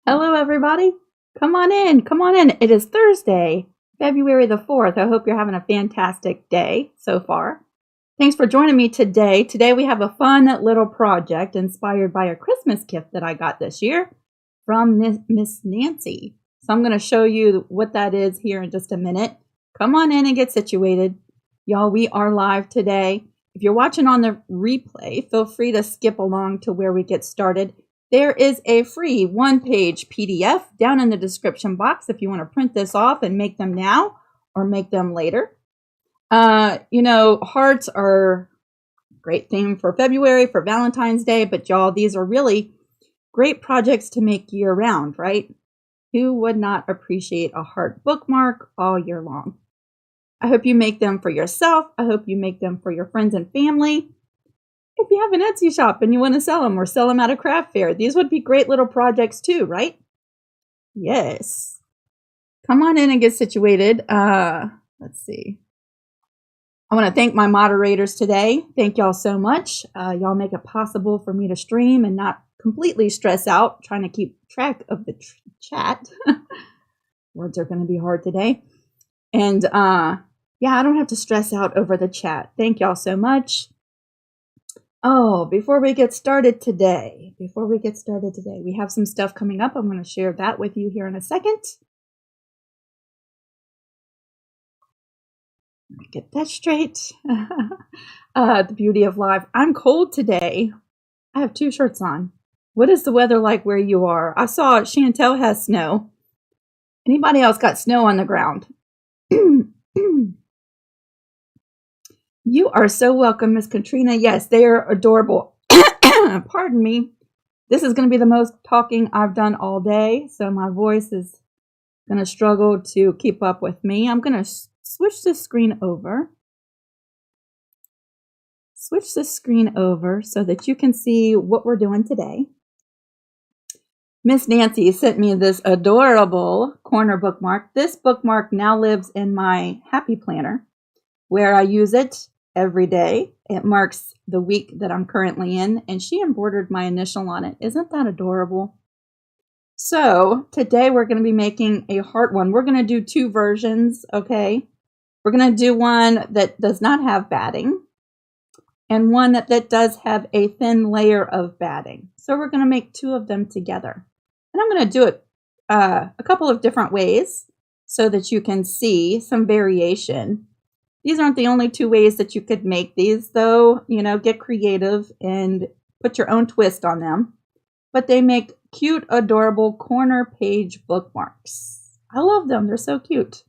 Hello, everybody. Come on in. Come on in. It is Thursday, February the 4th. I hope you're having a fantastic day so far. Thanks for joining me today. Today we have a fun little project inspired by a Christmas gift that I got this year from Miss Nancy. So I'm going to show you what that is here in just a minute. Come on in and get situated. Y'all, we are live today. If you're watching on the replay, feel free to skip along to where we get started. There is a free one-page PDF down in the description box if you want to print this off and make them now or make them later. Hearts are a great theme for February, for Valentine's Day, but y'all, these are really great projects to make year-round, right? Who would not appreciate a heart bookmark all year long? I hope you make them for yourself. I hope you make them for your friends and family. If you have an Etsy shop and you want to sell them or sell them at a craft fair, these would be great little projects too, right? Yes. Come on in and get situated. Let's see. I want to thank my moderators today. Thank y'all so much. Y'all make it possible for me to stream and not completely stress out trying to keep track of the chat. Words are going to be hard today. And yeah, I don't have to stress out over the chat. Thank y'all so much. Oh, before we get started today, we have some stuff coming up. I'm going to share that with you here in a second. Let me get that straight. The beauty of live. I'm cold today. I have 2 shirts on. What is the weather like where you are? I saw Chantel has snow. Anybody else got snow on the ground? You are so welcome, Miss Katrina. Yes, they are adorable. Pardon me. This is going to be the most talking I've done all day, so my voice is going to struggle to keep up with me. I'm going to switch this screen over. Switch this screen over so that you can see what we're doing today. Miss Nancy sent me this adorable corner bookmark. This bookmark now lives in my Happy Planner, where I use it every day. It marks the week that I'm currently in, and she embroidered my initial on it. Isn't that adorable? So today we're going to be making a heart one. We're going to do 2 versions, okay? We're going to do one that does not have batting and one that does have a thin layer of batting. So we're going to make 2 of them together. And I'm going to do it a couple of different ways so that you can see some variation. These aren't the only 2 ways that you could make these, though. You know, get creative and put your own twist on them. But they make cute, adorable corner page bookmarks. I love them. They're so cute.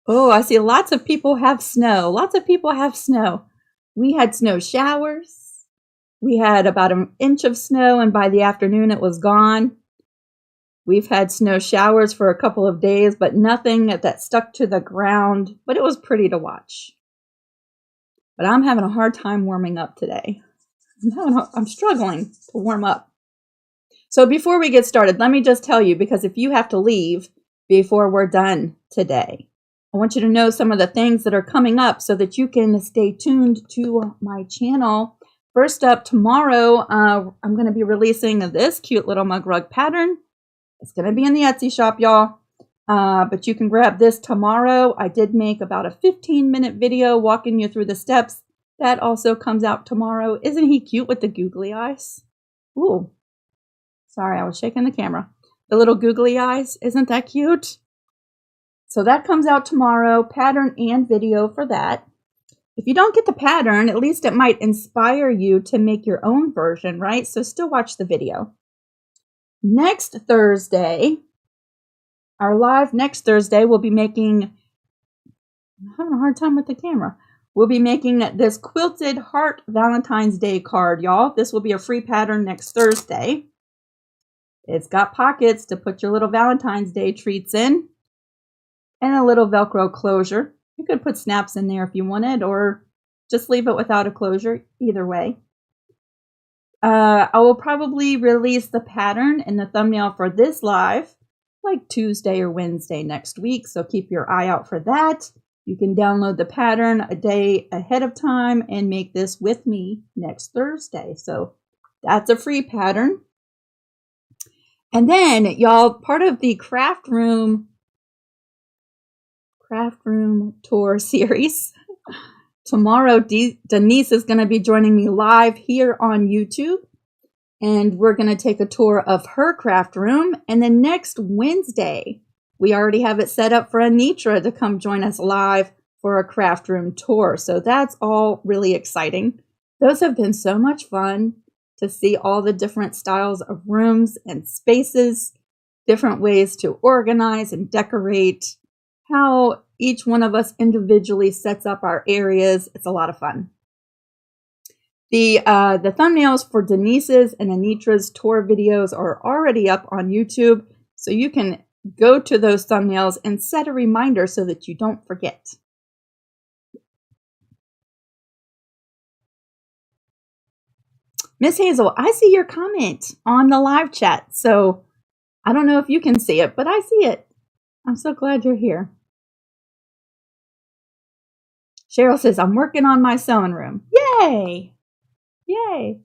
Oh, I see lots of people have snow. Lots of people have snow. We had snow showers. We had about an inch of snow, and by the afternoon it was gone. We've had snow showers for a couple of days, but nothing that stuck to the ground, but it was pretty to watch. But I'm having a hard time warming up today. I'm struggling to warm up. So before we get started, let me just tell you, because if you have to leave before we're done today, I want you to know some of the things that are coming up so that you can stay tuned to my channel. First up, tomorrow, I'm going to be releasing this cute little mug rug pattern. It's going to be in the Etsy shop, y'all. But you can grab this tomorrow. I did make about a 15-minute video walking you through the steps. That also comes out tomorrow. Isn't he cute with the googly eyes? Ooh. Sorry, I was shaking the camera. The little googly eyes. Isn't that cute? So that comes out tomorrow. Pattern and video for that. If you don't get the pattern, at least it might inspire you to make your own version, right? So still watch the video. Next Thursday, our live next Thursday, we'll be making, I'm having a hard time with the camera. We'll be making this quilted heart Valentine's Day card, y'all. This will be a free pattern next Thursday. It's got pockets to put your little Valentine's Day treats in and a little Velcro closure. You could put snaps in there if you wanted, or just leave it without a closure, either way. I will probably release the pattern and the thumbnail for this live like Tuesday or Wednesday next week, so keep your eye out for that. You can download the pattern a day ahead of time and make this with me next Thursday. So that's a free pattern. And then, y'all, part of the craft room tour series, tomorrow Denise is going to be joining me live here on YouTube. And we're going to take a tour of her craft room. And then next Wednesday, we already have it set up for Anitra to come join us live for a craft room tour. So that's all really exciting. Those have been so much fun to see all the different styles of rooms and spaces, different ways to organize and decorate, how each one of us individually sets up our areas. It's a lot of fun. The thumbnails for Denise's and Anitra's tour videos are already up on YouTube, so you can go to those thumbnails and set a reminder so that you don't forget. Miss Hazel, I see your comment on the live chat, so I don't know if you can see it, but I see it. I'm so glad you're here. Cheryl says, I'm working on my sewing room. Yay! Yay!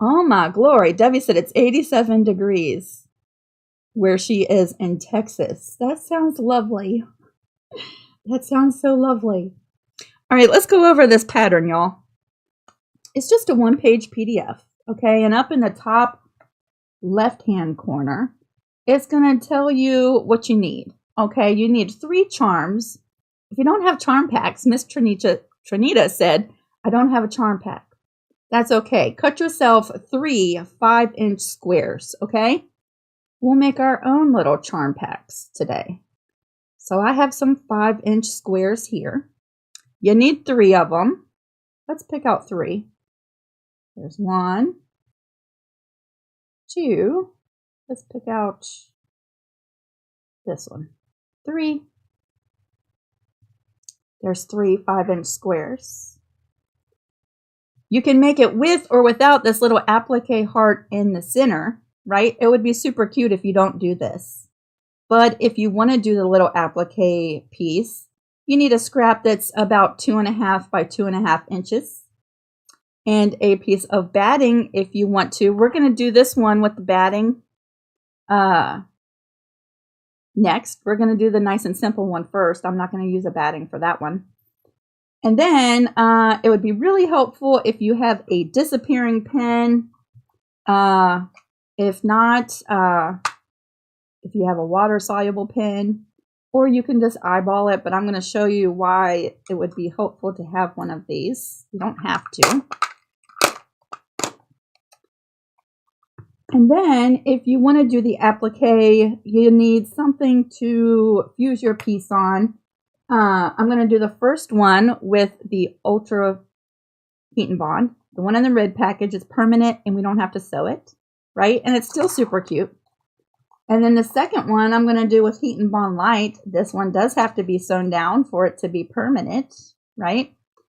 Oh my glory. Debbie said it's 87 degrees where she is in Texas. That sounds lovely. That sounds so lovely. All right, let's go over this pattern, y'all. It's just a one-page PDF, okay? And up in the top left-hand corner, it's going to tell you what you need, okay? You need 3 charms. If you don't have charm packs, Miss Trinita said, I don't have a charm pack. That's okay. Cut yourself 3 5-inch squares, okay? We'll make our own little charm packs today. So I have some 5-inch squares here. You need 3 of them. Let's pick out 3. There's 1, 2. Let's pick out this one. 3. There's 3 5-inch squares. You can make it with or without this little applique heart in the center, right? It would be super cute if you don't do this. But if you want to do the little applique piece, you need a scrap that's about 2.5 by 2.5 inches. And a piece of batting if you want to. We're going to do this one with the batting next. We're going to do the nice and simple one first. I'm not going to use a batting for that one. And then it would be really helpful if you have a disappearing pen. If not, if you have a water-soluble pen, or you can just eyeball it. But I'm going to show you why it would be helpful to have one of these. You don't have to. And then if you want to do the applique, you need something to fuse your piece on. I'm going to do the first one with the Ultra Heat and Bond. The one in the red package is permanent and we don't have to sew it, right? And it's still super cute. And then the second one I'm going to do with Heat and Bond Light. This one does have to be sewn down for it to be permanent, right?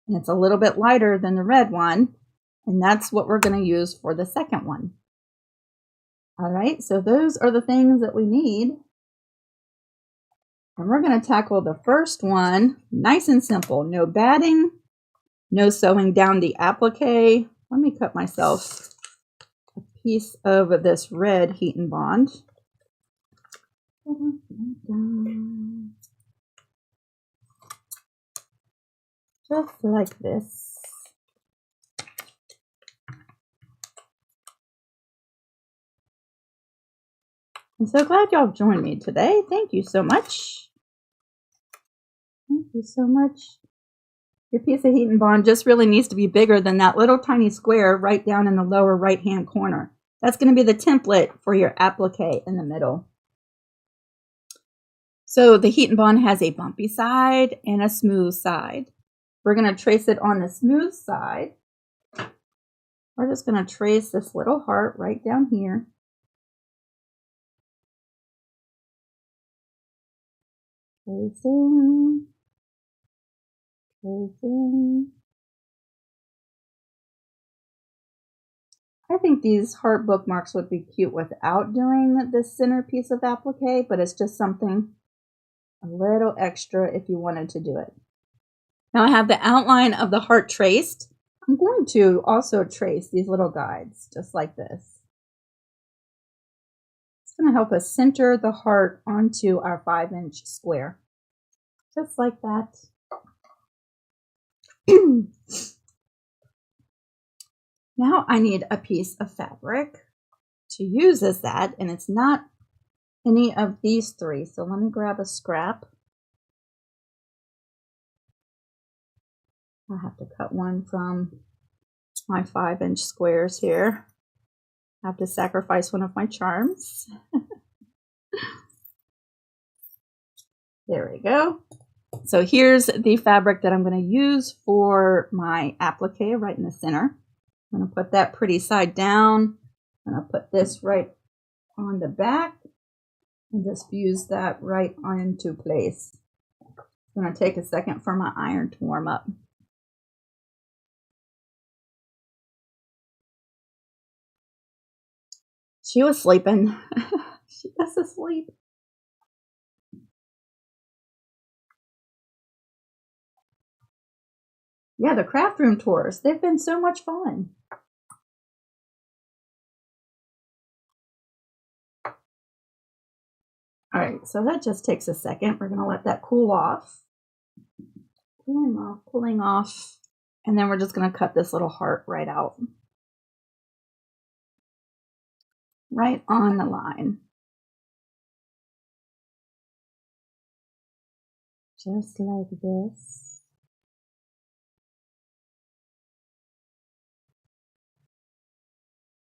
And it's a little bit lighter than the red one. And that's what we're going to use for the second one. All right, so those are the things that we need. And we're going to tackle the first one nice and simple. No batting, no sewing down the applique. Let me cut myself a piece of this red Heat and Bond. Just like this. I'm so glad y'all joined me today. Thank you so much. Thank you so much. Your piece of Heat and Bond just really needs to be bigger than that little tiny square right down in the lower right-hand corner. That's going to be the template for your applique in the middle. So the Heat and Bond has a bumpy side and a smooth side. We're going to trace it on the smooth side. We're just going to trace this little heart right down here. Tracing, tracing. I think these heart bookmarks would be cute without doing this center piece of applique, but it's just something a little extra if you wanted to do it. Now I have the outline of the heart traced. I'm going to also trace these little guides just like this. It's going to help us center the heart onto our 5-inch square. Just like that. Now I need a piece of fabric to use as that, and it's not any of these three. So let me grab a scrap. I have to cut one from my 5-inch squares here. I have to sacrifice one of my charms. There we go. So here's the fabric that I'm going to use for my applique right in the center. I'm going to put that pretty side down. I'm going to put this right on the back and just fuse that right into place. It's going to take a second for my iron to warm up. She was sleeping. She was asleep. Yeah, the craft room tours, they've been so much fun. All right, so that just takes a second. We're going to let that cool off. Cooling off. And then we're just going to cut this little heart right out. Right on the line. Just like this.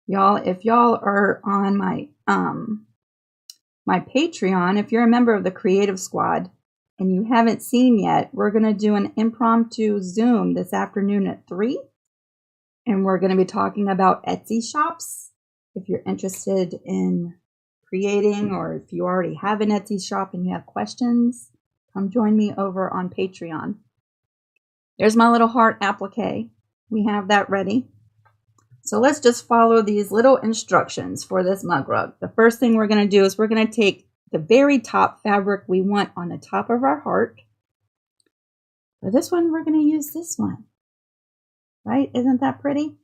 Y'all, if y'all are on my Patreon, if you're a member of the Creative Squad and you haven't seen yet, we're going to do an impromptu Zoom this afternoon at 3. And we're going to be talking about Etsy shops. If you're interested in creating, or if you already have an Etsy shop and you have questions, come join me over on Patreon. There's my little heart applique. We have that ready. So let's just follow these little instructions for this mug rug. The first thing we're going to do is we're going to take the very top fabric we want on the top of our heart. For this one, we're going to use this one. Right? Isn't that pretty?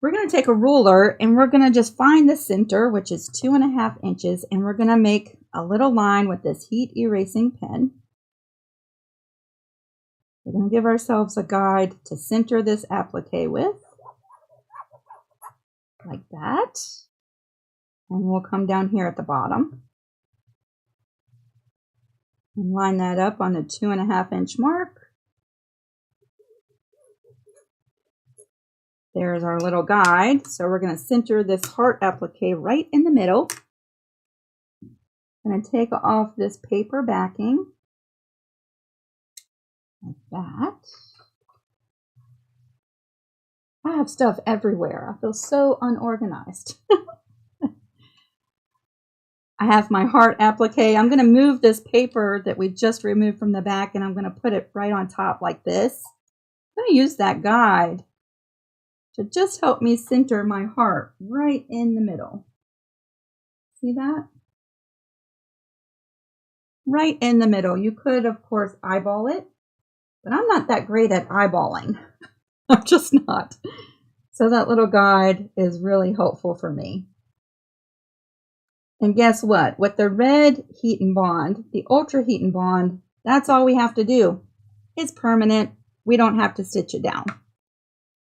We're going to take a ruler and we're going to just find the center, which is 2.5 inches, and we're going to make a little line with this heat erasing pen. We're going to give ourselves a guide to center this applique with, like that. And we'll come down here at the bottom and line that up on the 2.5 inch mark. There's our little guide. So we're going to center this heart applique right in the middle. I'm going to take off this paper backing. Like that. I have stuff everywhere. I feel so unorganized. I have my heart applique. I'm going to move this paper that we just removed from the back and I'm going to put it right on top like this. I'm going to use that guide to just help me center my heart right in the middle. See that? Right in the middle. You could, of course, eyeball it, but I'm not that great at eyeballing. I'm just not. So that little guide is really helpful for me. And guess what? With the red heat and bond, the ultra heat and bond, that's all we have to do. It's permanent. We don't have to stitch it down.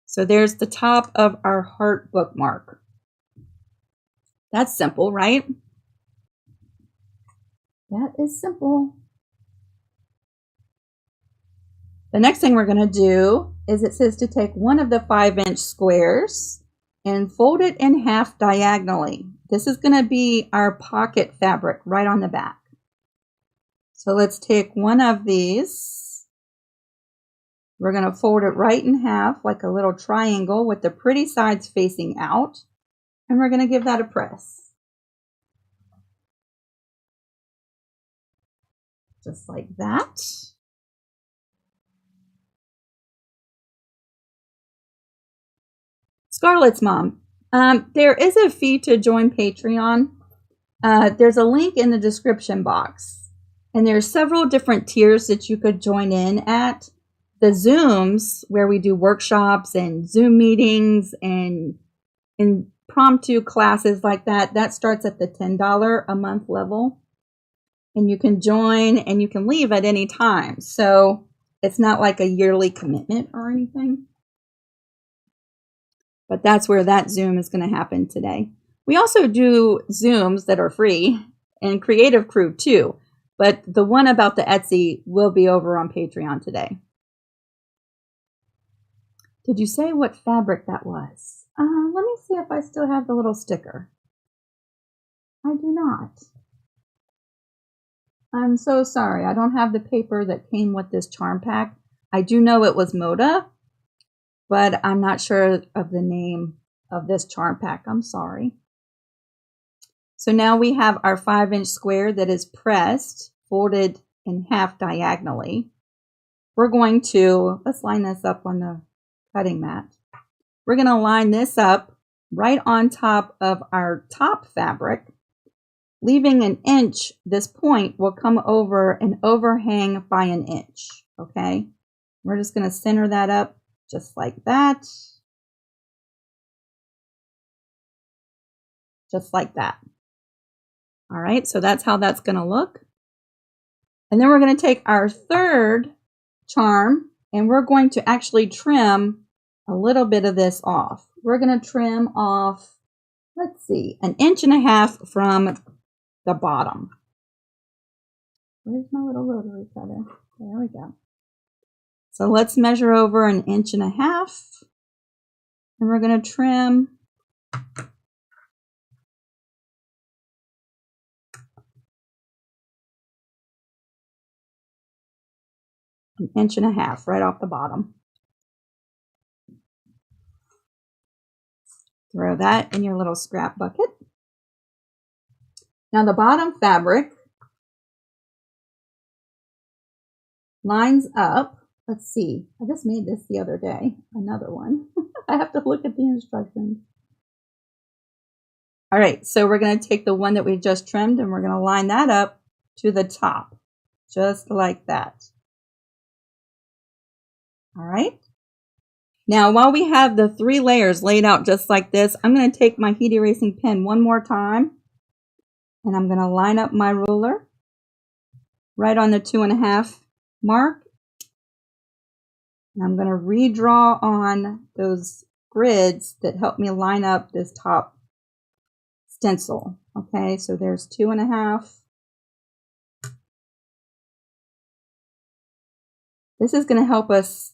So there's the top of our heart bookmark. That's simple, right? That is simple. The next thing we're going to do is it says to take one of the 5-inch squares and fold it in half diagonally. This is going to be our pocket fabric right on the back. So let's take one of these. We're going to fold it right in half like a little triangle with the pretty sides facing out. And we're going to give that a press. Just like that. Scarlett's mom. There is a fee to join Patreon. There's a link in the description box, and there's several different tiers that you could join in at. The Zooms, where we do workshops and Zoom meetings and impromptu classes like that, that starts at the $10 a month level. And you can join and you can leave at any time. So it's not like a yearly commitment or anything. But that's where that Zoom is going to happen today. We also do Zooms that are free and Creative Crew too. But the one about the Etsy will be over on Patreon today. Did you say what fabric that was? Let me see if I still have the little sticker. I do not. I'm so sorry. I don't have the paper that came with this charm pack. I do know it was Moda, but I'm not sure of the name of this charm pack. I'm sorry. So now we have our 5-inch square that is pressed, folded in half diagonally. We're going to, let's line this up on the cutting mat. We're going to line this up right on top of our top fabric. Leaving an inch, this point will come over and overhang by an inch, okay? We're just going to center that up just like that. Just like that. All right, so that's how that's going to look. And then we're going to take our third charm and we're going to actually trim a little bit of this off. We're going to trim off, let's see, 1.5 inches from the bottom. Where's my little rotary cutter? There we go. So let's measure over 1.5 inches, and we're going to trim an 1.5 inches right off the bottom. Throw that in your little scrap bucket. Now the bottom fabric lines up. Let's see. I just made this the other day. Another one. I have to look at the instructions. All right, so we're going to take the one that we just trimmed and we're going to line that up to the top, just like that. All right. Now, while we have the 3 layers laid out just like this, I'm going to take my heat erasing pen one more time. And I'm going to line up my ruler right on the 2.5 mark. And I'm going to redraw on those grids that help me line up this top stencil. Okay, so there's 2.5. This is going to help us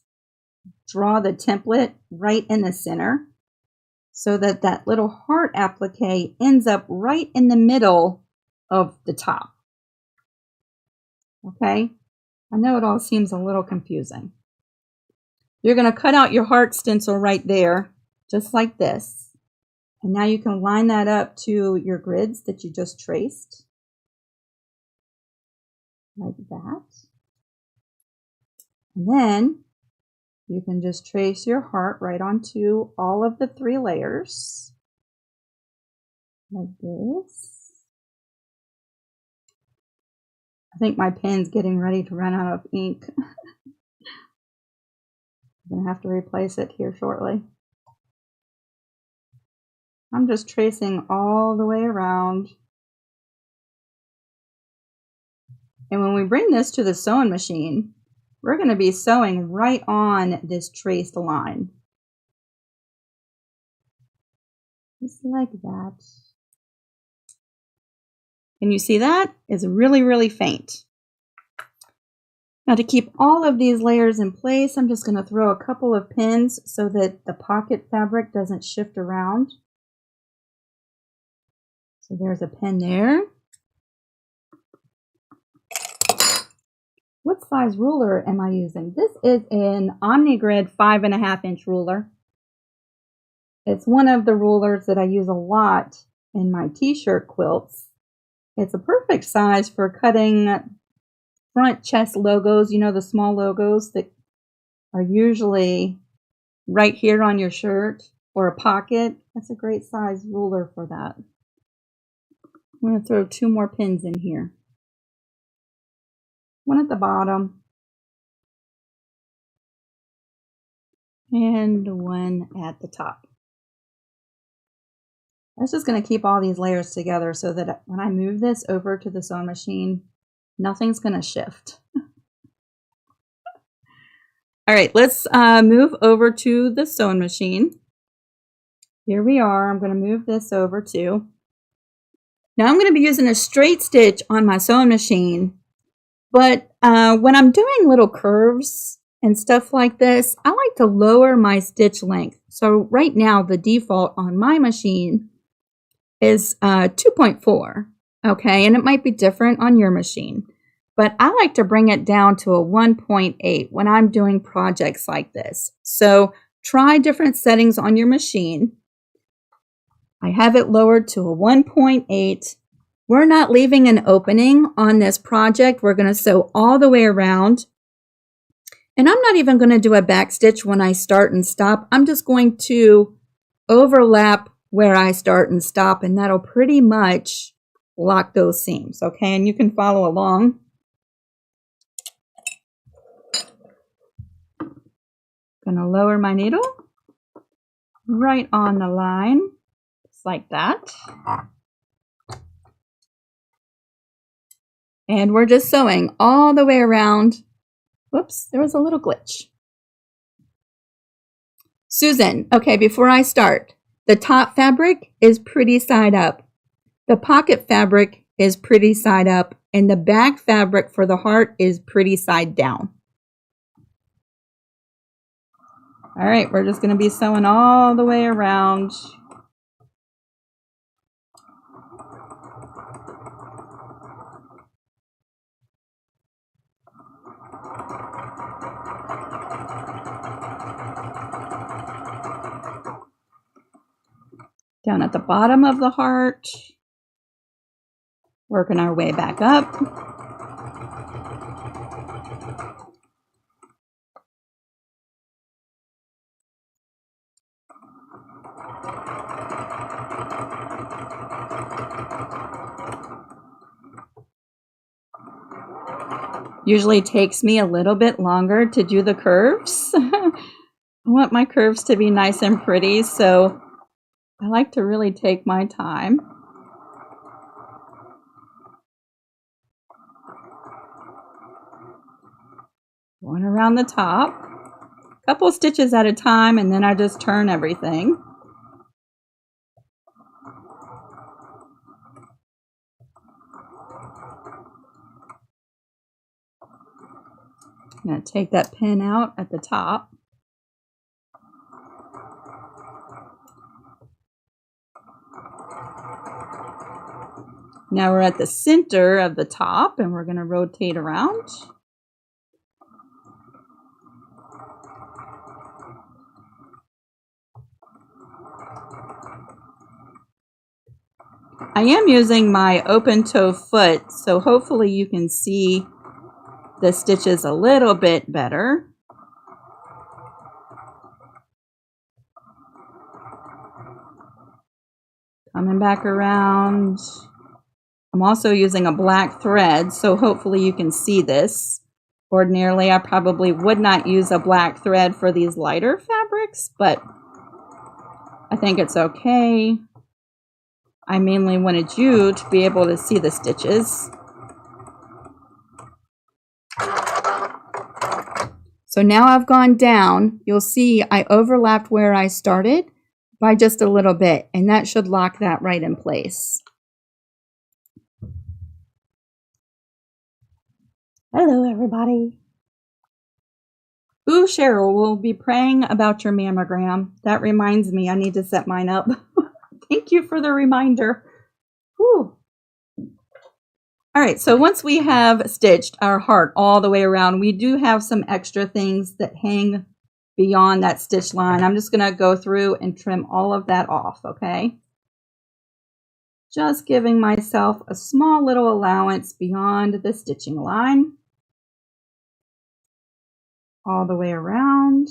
draw the template right in the center, so that that little heart applique ends up right in the middle of the top. Okay, I know it all seems a little confusing. You're going to cut out your heart stencil right there, just like this. And now you can line that up to your grids that you just traced. Like that. And then you can just trace your heart right onto all of the 3 layers. Like this. I think my pen's getting ready to run out of ink. I'm going to have to replace it here shortly. I'm just tracing all the way around. And when we bring this to the sewing machine, we're going to be sewing right on this traced line. Just like that. And you see that is really, really faint. Now to keep all of these layers in place, I'm just going to throw a couple of pins so that the pocket fabric doesn't shift around. So there's a pin there. What size ruler am I using? This is an OmniGrid 5.5-inch ruler. It's one of the rulers that I use a lot in my t-shirt quilts. It's a perfect size for cutting front chest logos, you know, the small logos that are usually right here on your shirt or a pocket. That's a great size ruler for that. I'm going to throw 2 more pins in here. One at the bottom and one at the top. That's just going to keep all these layers together so that when I move this over to the sewing machine, nothing's going to shift. All right, let's move over to the sewing machine. Here we are. I'm going to move this over too. Now I'm going to be using a straight stitch on my sewing machine, but when I'm doing little curves and stuff like this, I like to lower my stitch length. So right now the default on my machine is 2.4, okay? And it might be different on your machine, but I like to bring it down to a 1.8 when I'm doing projects like this. So try different settings on your machine. I have it lowered to a 1.8. We're not leaving an opening on this project. We're going to sew all the way around. And I'm not even going to do a back stitch when I start and stop. I'm just going to overlap where I start and stop, and that'll pretty much lock those seams, okay? And you can follow along. Gonna lower my needle right on the line, just like that. And we're just sewing all the way around. Whoops, there was a little glitch. Susan, okay, before I start, the top fabric is pretty side up. The pocket fabric is pretty side up, and the back fabric for the heart is pretty side down. All right, we're just going to be sewing all the way around. Down at the bottom of the heart, working our way back up. Usually takes me a little bit longer to do the curves. I want my curves to be nice and pretty, so I like to really take my time. Going around the top, a couple stitches at a time, and then I just turn everything. I'm going to take that pin out at the top. Now we're at the center of the top, and we're going to rotate around. I am using my open toe foot, so hopefully you can see the stitches a little bit better. Coming back around. I'm also using a black thread, so hopefully you can see this. Ordinarily, I probably would not use a black thread for these lighter fabrics, but I think it's okay. I mainly wanted you to be able to see the stitches. So now I've gone down. You'll see I overlapped where I started by just a little bit, and that should lock that right in place. Hello, everybody. Ooh, Cheryl, we'll be praying about your mammogram. That reminds me, I need to set mine up. Thank you for the reminder. Whew. All right, so once we have stitched our heart all the way around, we do have some extra things that hang beyond that stitch line. I'm just going to go through and trim all of that off, okay? Just giving myself a small little allowance beyond the stitching line. All the way around.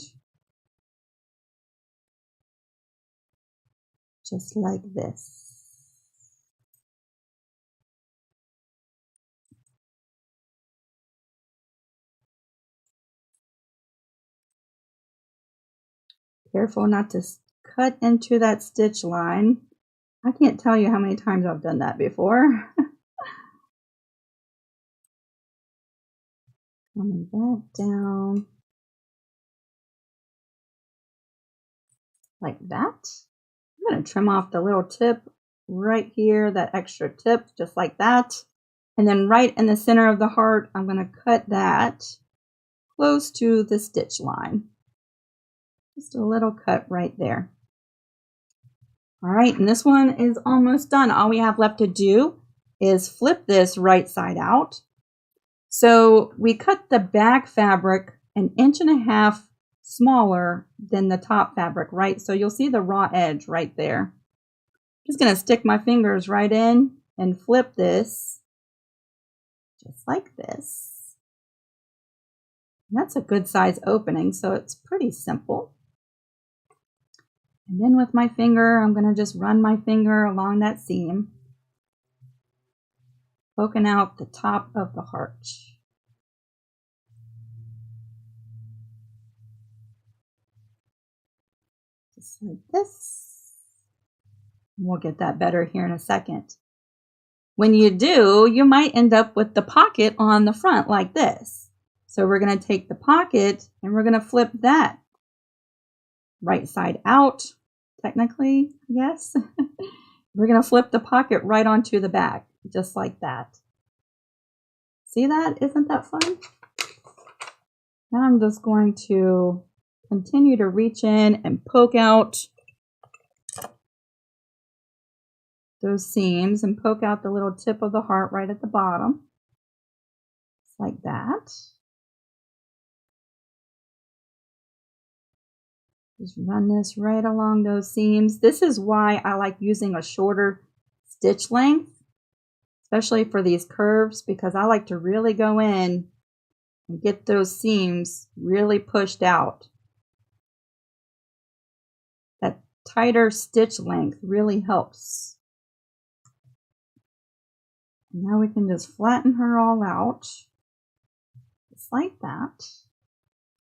Just like this. Careful not to cut into that stitch line. I can't tell you how many times I've done that before. Coming back down like that. I'm going to trim off the little tip right here, that extra tip, just like that. And then right in the center of the heart, I'm going to cut that close to the stitch line. Just a little cut right there. All right, and this one is almost done. All we have left to do is flip this right side out. So we cut the back fabric 1.5 inches smaller than the top fabric, right? So you'll see the raw edge right there. Just gonna stick my fingers right in and flip this just like this. And that's a good size opening, so it's pretty simple. And then with my finger, I'm gonna just run my finger along that seam, poking out the top of the heart. Just like this. We'll get that better here in a second. When you do, you might end up with the pocket on the front like this. So we're going to take the pocket and we're going to flip that right side out, technically, yes. We're going to flip the pocket right onto the back, just like that. See that? Isn't that fun? Now I'm just going to continue to reach in and poke out those seams and poke out the little tip of the heart right at the bottom. Just like that. Just run this right along those seams. This is why I like using a shorter stitch length, especially for these curves, because I like to really go in and get those seams really pushed out. That tighter stitch length really helps. And now we can just flatten her all out, just like that,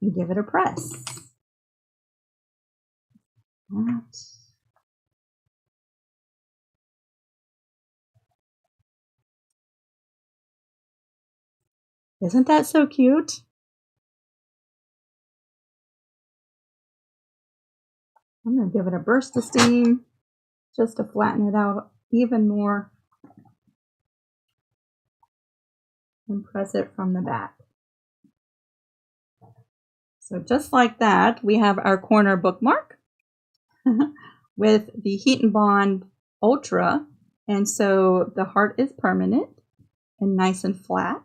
and give it a press. That. Isn't that so cute? I'm going to give it a burst of steam just to flatten it out even more and press it from the back. So just like that, we have our corner bookmark with the Heat and Bond Ultra. And so the heart is permanent and nice and flat.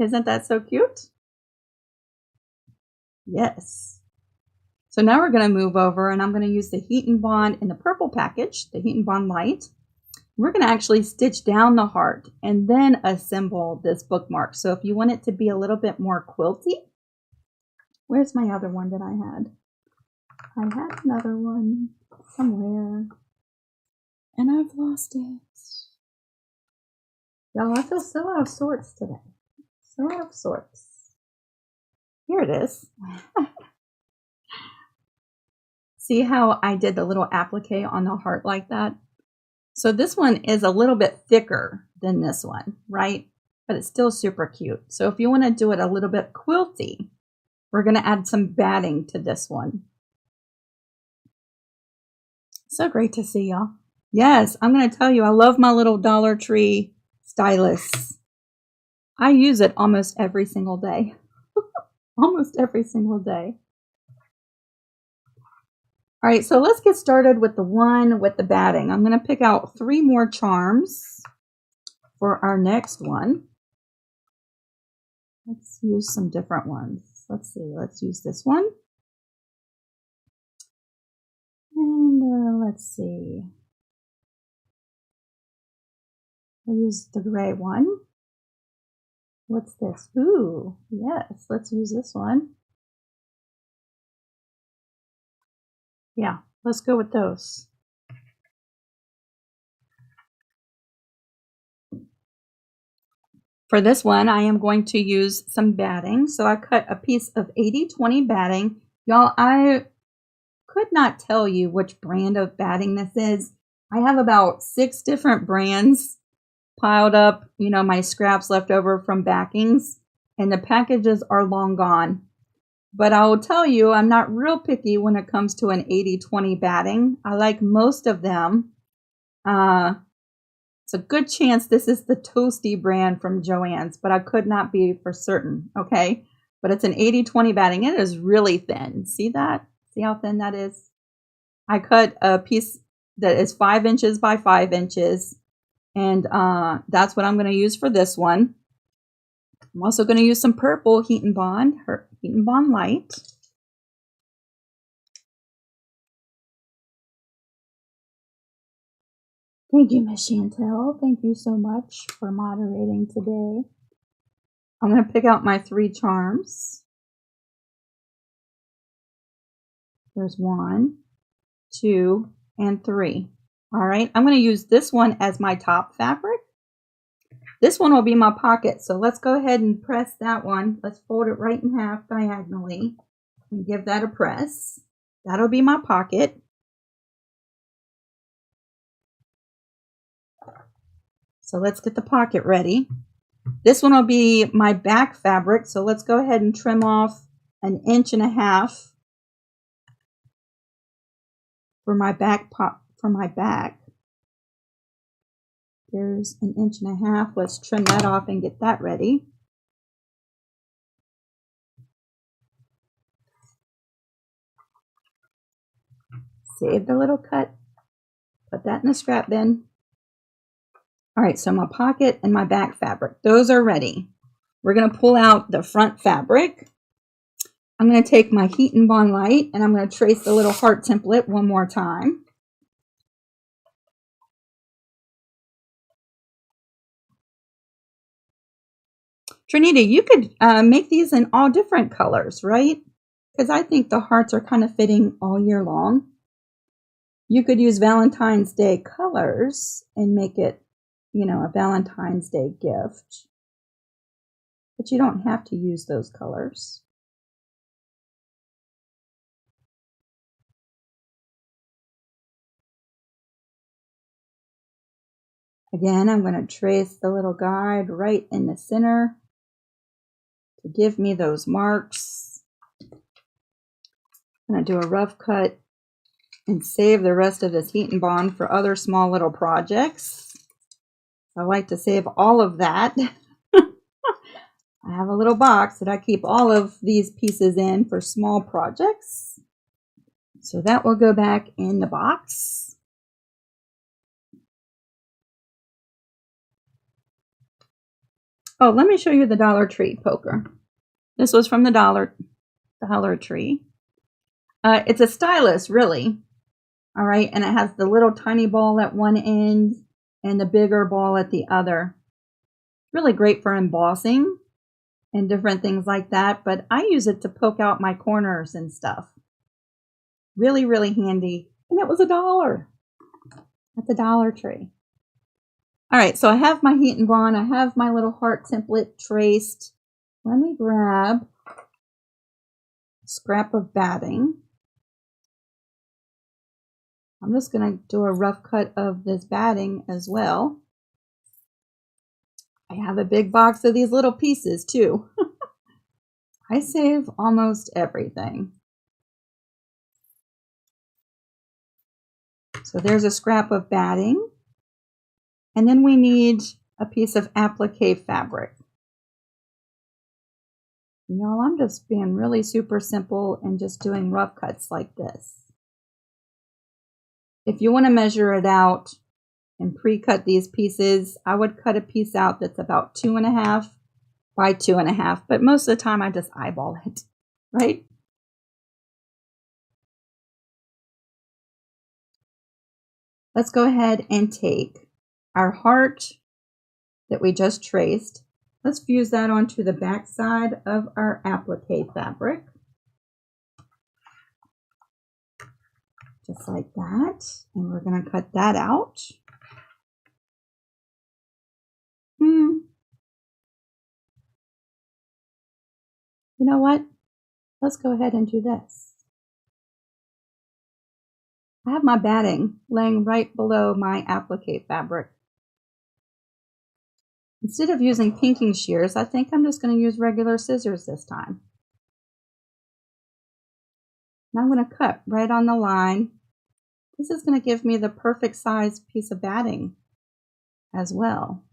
Isn't that so cute? Yes. So now we're going to move over and I'm going to use the Heat and Bond in the purple package, the Heat and Bond Light. We're going to actually stitch down the heart and then assemble this bookmark. So if you want it to be a little bit more quilty, where's my other one that I had? I had another one somewhere and I've lost it. Y'all, I feel so out of sorts today. So out of sorts. Here it is. See how I did the little applique on the heart like that? So this one is a little bit thicker than this one, right? But it's still super cute. So if you want to do it a little bit quilty, we're going to add some batting to this one. So great to see y'all. Yes, I'm going to tell you, I love my little Dollar Tree stylus. I use it almost every single day. Almost every single day. All right, so let's get started with the one with the batting. I'm going to pick out 3 more charms for our next one. Let's use some different ones. Let's see, let's use this one. And let's see. We'll use the gray one. What's this? Ooh, yes, let's use this one. Yeah, let's go with those. For this one, I am going to use some batting. So I cut a piece of 80/20 batting. Y'all, I could not tell you which brand of batting this is. I have about 6 different brands piled up, you know, my scraps left over from backings, and the packages are long gone. But I will tell you, I'm not real picky when it comes to an 80-20 batting. I like most of them. It's a good chance this is the Toasty brand from Joann's, but I could not be for certain, okay? But it's an 80-20 batting. It is really thin. See that? See how thin that is? I cut a piece that is 5 inches by 5 inches, and that's what I'm going to use for this one. I'm also going to use some purple Heat and Bond Light. Thank you, Miss Chantel. Thank you so much for moderating today. I'm going to pick out my 3 charms. There's 1, 2, and 3. All right, I'm going to use this one as my top fabric. This one will be my pocket, so let's go ahead and press that one. Let's fold it right in half diagonally and give that a press. That'll be my pocket. So let's get the pocket ready. This one will be my back fabric, so let's go ahead and trim off 1.5 inches for my back. There's 1.5 inches. Let's trim that off and get that ready. Save the little cut. Put that in the scrap bin. All right, so my pocket and my back fabric, those are ready. We're going to pull out the front fabric. I'm going to take my Heat and Bond Light and I'm going to trace the little heart template one more time. Trinita, you could make these in all different colors, right? Because I think the hearts are kind of fitting all year long. You could use Valentine's Day colors and make it, you know, a Valentine's Day gift. But you don't have to use those colors. Again, I'm going to trace the little guide right in the center to give me those marks. I'm going to do a rough cut and save the rest of this Heat and Bond for other small little projects. I like to save all of that. I have a little box that I keep all of these pieces in for small projects. So that will go back in the box. Oh, let me show you the Dollar Tree poker. This was from the Dollar Tree. It's a stylus, really. All right, and it has the little tiny ball at one end and the bigger ball at the other. Really great for embossing and different things like that, but I use it to poke out my corners and stuff. Really, really handy. And it was $1 at the Dollar Tree. All right, so I have my Heat and Bond. I have my little heart template traced. Let me grab a scrap of batting. I'm just going to do a rough cut of this batting as well. I have a big box of these little pieces too. I save almost everything. So there's a scrap of batting. And then we need a piece of applique fabric. Y'all, I'm just being really super simple and just doing rough cuts like this. If you want to measure it out and pre-cut these pieces, I would cut a piece out that's about 2.5 by 2.5, but most of the time I just eyeball it, right? Let's go ahead and take our heart that we just traced. Let's fuse that onto the back side of our applique fabric. Just like that. And we're going to cut that out. You know what? Let's go ahead and do this. I have my batting laying right below my applique fabric. Instead of using pinking shears, I think I'm just going to use regular scissors this time. Now I'm going to cut right on the line. This is going to give me the perfect size piece of batting as well.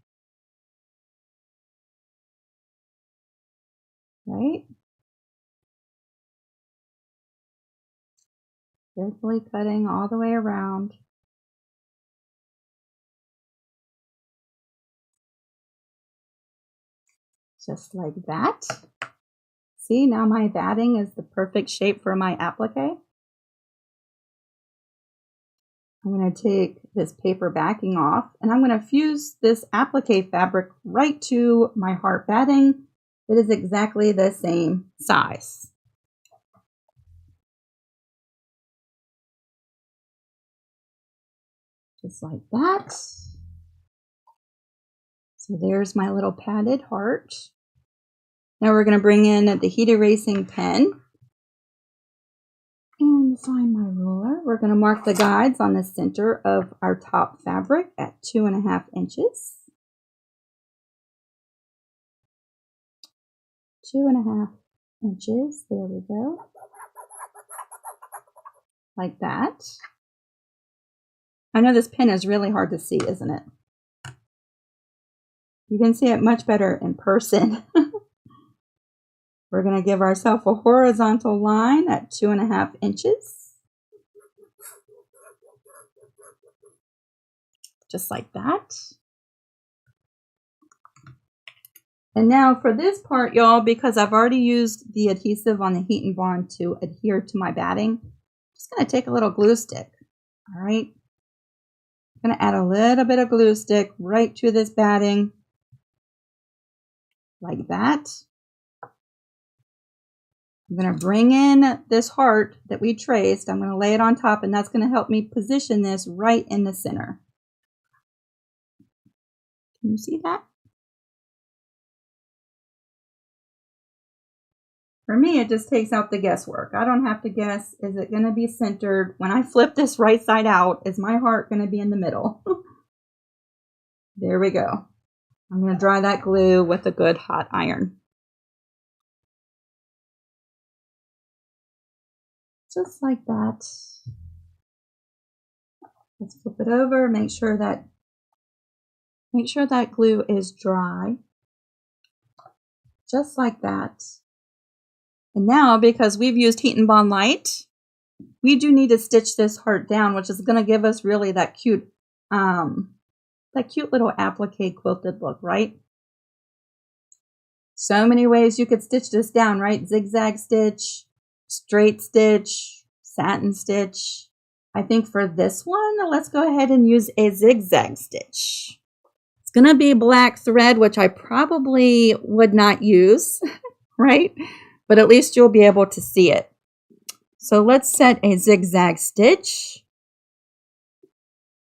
Right? Carefully cutting all the way around. Just like that. See, now my batting is the perfect shape for my applique. I'm going to take this paper backing off and I'm going to fuse this applique fabric right to my heart batting. It is exactly the same size. Just like that. So there's my little padded heart. Now we're going to bring in the heat erasing pen and find my ruler. We're going to mark the guides on the center of our top fabric at 2.5 inches. 2.5 inches. There we go. Like that. I know this pen is really hard to see, isn't it? You can see it much better in person. We're going to give ourselves a horizontal line at 2.5 inches. Just like that. And now for this part, y'all, because I've already used the adhesive on the Heat and Bond to adhere to my batting, I'm just going to take a little glue stick. All right. I'm going to add a little bit of glue stick right to this batting. Like that. I'm going to bring in this heart that we traced. I'm going to lay it on top, and that's going to help me position this right in the center. Can you see that? For me, it just takes out the guesswork. I don't have to guess, is it going to be centered? When I flip this right side out, is my heart going to be in the middle? There we go. I'm going to dry that glue with a good hot iron. Just like that. Let's flip it over, make sure that glue is dry. Just like that. And now, because we've used Heat and Bond Light, we do need to stitch this heart down, which is going to give us really that cute little applique quilted look, right? So many ways you could stitch this down, right? Zigzag stitch, straight stitch, satin stitch. I think for this one, let's go ahead and use a zigzag stitch. It's going to be black thread, which I probably would not use, right? But at least you'll be able to see it. So let's set a zigzag stitch.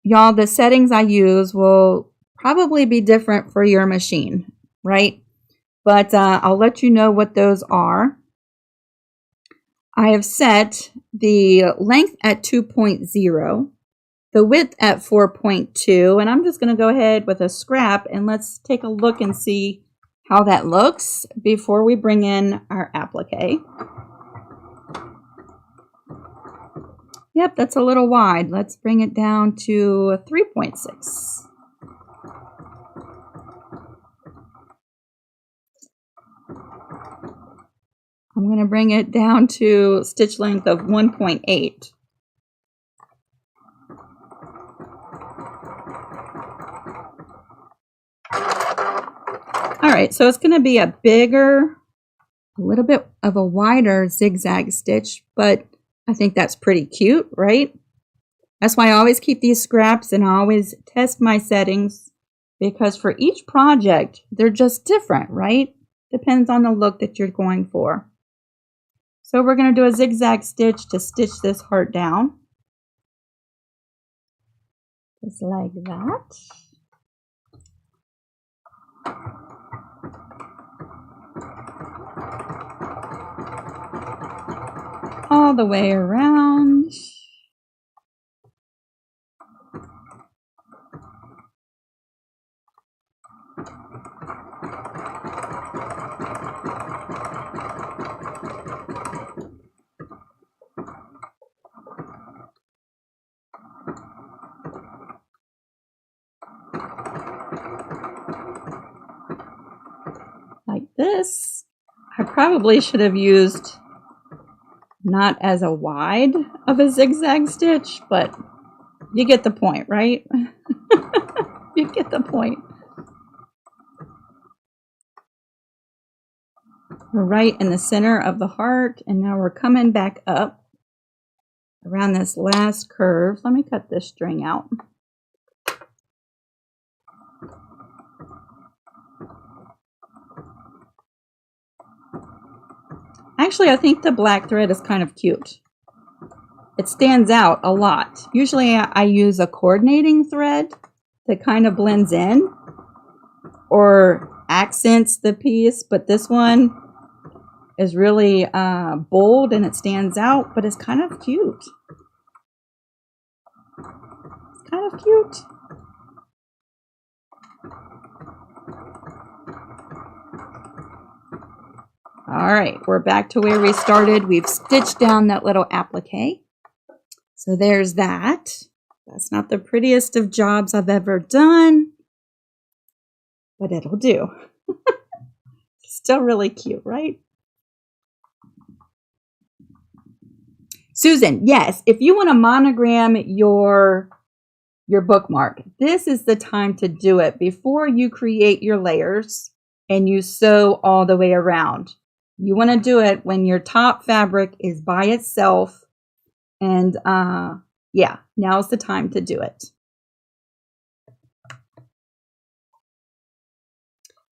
Y'all, the settings I use will probably be different for your machine, right? But I'll let you know what those are. I have set the length at 2.0, the width at 4.2, and I'm just going to go ahead with a scrap and let's take a look and see how that looks before we bring in our applique. Yep, that's a little wide. Let's bring it down to 3.6. I'm going to bring it down to stitch length of 1.8. All right, so it's going to be a bigger, a little bit of a wider zigzag stitch, but I think that's pretty cute, right? That's why I always keep these scraps and I always test my settings, because for each project, they're just different, right? Depends on the look that you're going for. So we're going to do a zigzag stitch to stitch this heart down. Just like that. All the way around. like this. I probably should have used not as a wide of a zigzag stitch, but you get the point, right? You get the point. We're right in the center of the heart, and now we're coming back up around this last curve. Let me cut this string out. Actually, I think the black thread is kind of cute. It stands out a lot. Usually I use a coordinating thread that kind of blends in or accents the piece, but this one is really bold and it stands out, but it's kind of cute. It's kind of cute. All right, we're back to where we started. We've stitched down that little applique. So there's that. That's not the prettiest of jobs I've ever done, but it'll do. Still really cute, right? Susan, yes, if you want to monogram your bookmark, this is the time to do it before you create your layers and you sew all the way around. You want to do it when your top fabric is by itself, and yeah, now's the time to do it.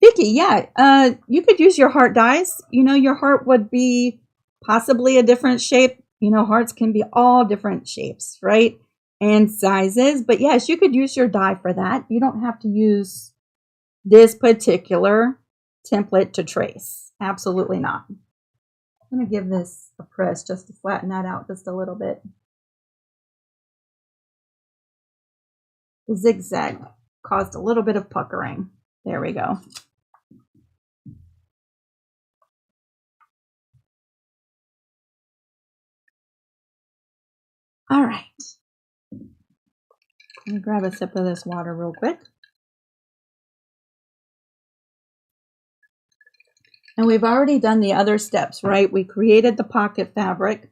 Vicki, yeah, you could use your heart dies. You know, your heart would be possibly a different shape. You know, hearts can be all different shapes, right? And sizes. But yes, you could use your die for that. You don't have to use this particular template to trace. Absolutely not. I'm going to give this a press just to flatten that out just a little bit. The zigzag caused a little bit of puckering. There we go. All right. Let me grab a sip of this water real quick. And we've already done the other steps, right? We created the pocket fabric.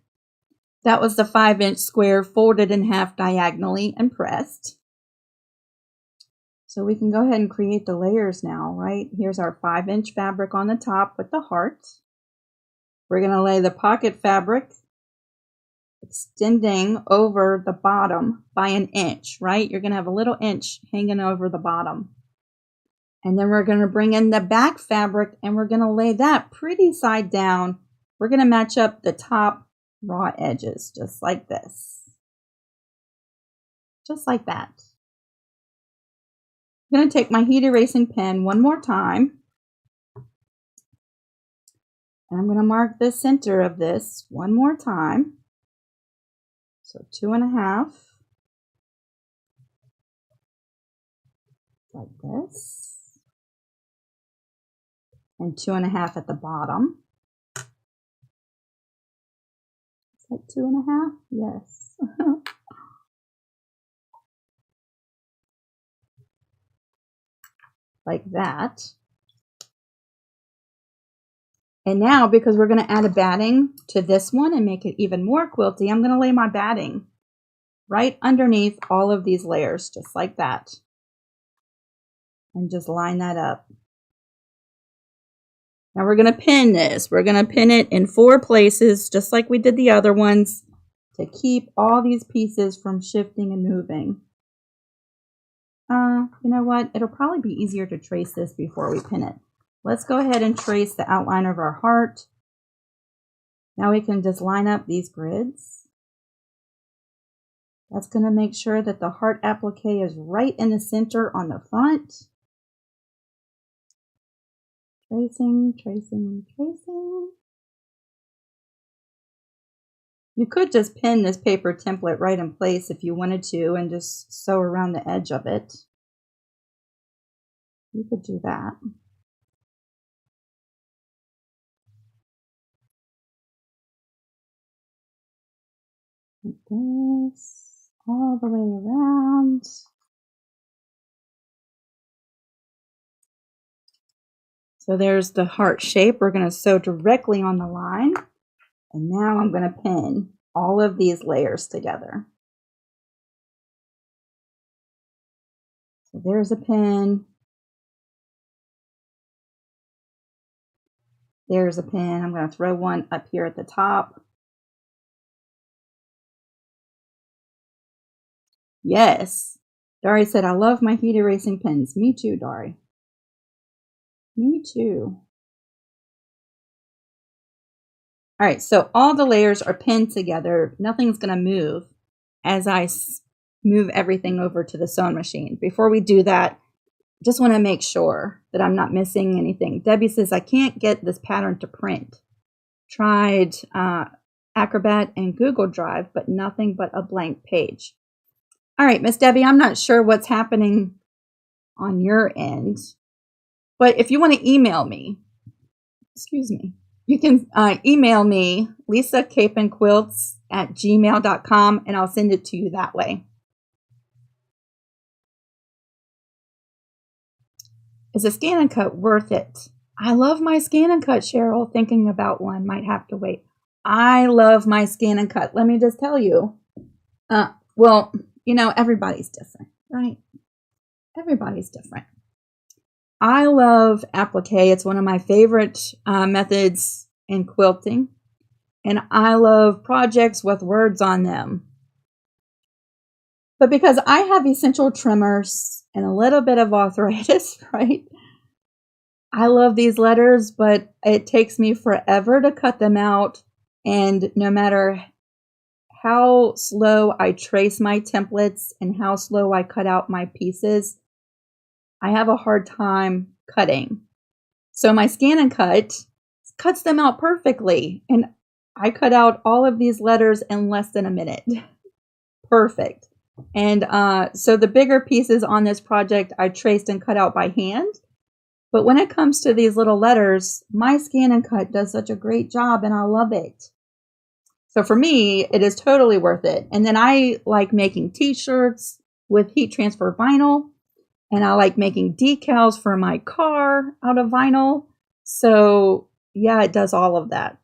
That was the 5-inch square folded in half diagonally and pressed. So we can go ahead and create the layers now, right? Here's our 5-inch fabric on the top with the heart. We're going to lay the pocket fabric extending over the bottom by 1 inch, right? You're going to have a little inch hanging over the bottom. And then we're going to bring in the back fabric and we're going to lay that pretty side down. We're going to match up the top raw edges just like this. Just like that. I'm going to take my heat erasing pen one more time. And I'm going to mark the center of this one more time. So 2.5. Like this. And 2.5 at the bottom. Is that 2.5? Yes. Like that. And now, because we're going to add a batting to this one and make it even more quilty, I'm going to lay my batting right underneath all of these layers, just like that. And just line that up. Now we're going to pin this. We're going to pin it in 4 places, just like we did the other ones, to keep all these pieces from shifting and moving. You know what? It'll probably be easier to trace this before we pin it. Let's go ahead and trace the outline of our heart. Now we can just line up these grids. That's going to make sure that the heart applique is right in the center on the front. Tracing, tracing, tracing. You could just pin this paper template right in place if you wanted to and just sew around the edge of it. You could do that. Like this, all the way around. So there's the heart shape. We're going to sew directly on the line. And now I'm going to pin all of these layers together. So there's a pin. There's a pin. I'm going to throw one up here at the top. Yes. Dari said, I love my heat erasing pins. Me too, Dari. Me too. All right, so all the layers are pinned together. Nothing's going to move as I move everything over to the sewing machine. Before we do that, just want to make sure that I'm not missing anything. Debbie says, I can't get this pattern to print. Tried Acrobat and Google Drive, but nothing but a blank page. All right, Miss Debbie, I'm not sure what's happening on your end, but if you want to email me, excuse me, you can email me, lisacapenquilts@gmail.com, and I'll send it to you that way. Is a scan and cut worth it? I love my scan and cut, Cheryl. Thinking about one, might have to wait. I love my scan and cut. Let me just tell you. Well, you know, everybody's different, right? Everybody's different. I love applique. It's one of my favorite methods in quilting. And I love projects with words on them. But because I have essential tremors and a little bit of arthritis, right? I love these letters, but it takes me forever to cut them out. And no matter how slow I trace my templates and how slow I cut out my pieces, I have a hard time cutting. So my scan and cut cuts them out perfectly. And I cut out all of these letters in less than a minute. Perfect. And so the bigger pieces on this project I traced and cut out by hand. But when it comes to these little letters, my scan and cut does such a great job and I love it. So for me, it is totally worth it. And then I like making t-shirts with heat transfer vinyl. And I like making decals for my car out of vinyl. So yeah, it does all of that.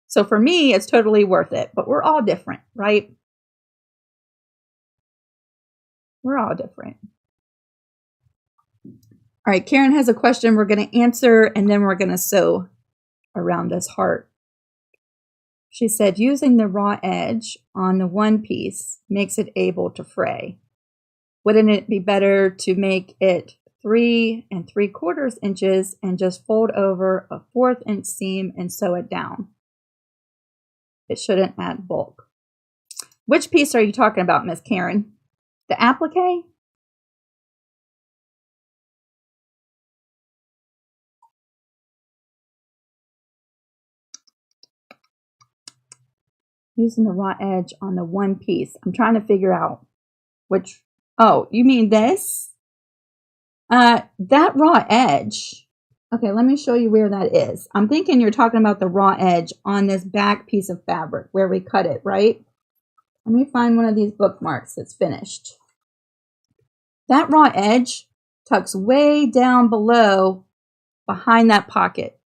So for me, it's totally worth it. But we're all different, right? We're all different. All right, Karen has a question we're going to answer, and then we're going to sew around this heart. She said, using the raw edge on the one piece makes it able to fray. Wouldn't it be better to make it 3 3/4 inches and just fold over a 1/4 inch seam and sew it down? It shouldn't add bulk. Which piece are you talking about, Miss Karen? The applique? Using the raw edge on the one piece. I'm trying to figure out which. Oh, you mean this? That raw edge. Okay, let me show you where that is. I'm thinking you're talking about the raw edge on this back piece of fabric where we cut it, right? Let me find one of these bookmarks that's finished. That raw edge tucks way down below behind that pocket.